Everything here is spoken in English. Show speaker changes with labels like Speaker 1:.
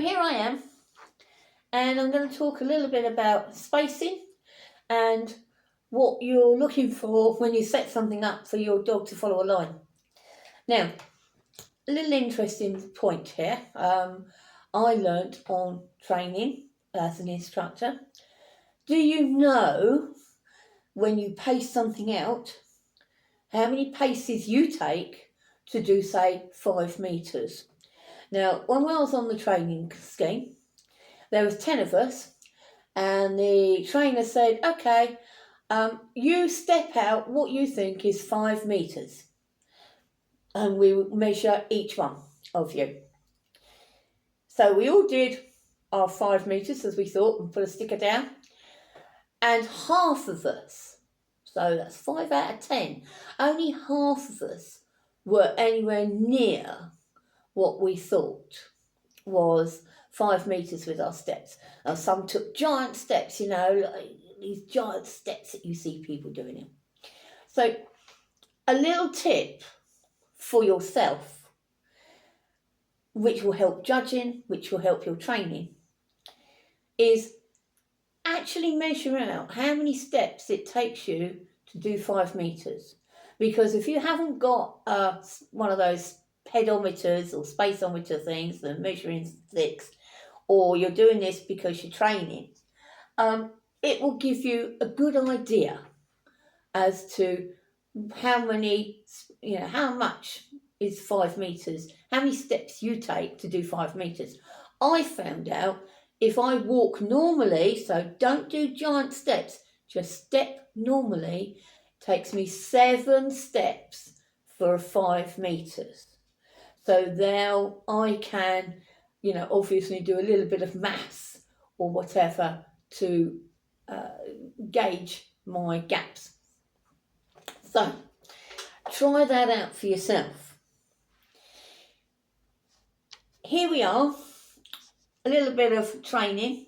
Speaker 1: here I am, and I'm going to talk a little bit about spacing and what you're looking for when you set something up for your dog to follow a line. Now, a little interesting point here. I learnt on training as an instructor. Do you know when you pace something out, how many paces you take to do, say, 5 metres? Now, when I was on the training scheme, there was 10 of us, and the trainer said, okay, you step out what you think is 5 metres, and we would measure each one of you. So we all did our 5 metres as we thought and put a sticker down, and half of us, so that's 5 out of 10, only half of us were anywhere near what we thought was 5 metres with our steps. Now, some took giant steps, like these giant steps that you see people doing it. So a little tip for yourself, which will help judging, which will help your training, is actually measure out how many steps it takes you to do 5 metres. Because if you haven't got one of those pedometers or spaceometer things, the measuring sticks, or you're doing this because you're training, it will give you a good idea as to how many, how much is 5 metres, how many steps you take to do 5 metres. I found out if I walk normally, so don't do giant steps, just step normally, it takes me 7 steps for 5 metres. So now I can, obviously do a little bit of maths or whatever to gauge my gaps. So try that out for yourself. Here we are, a little bit of training.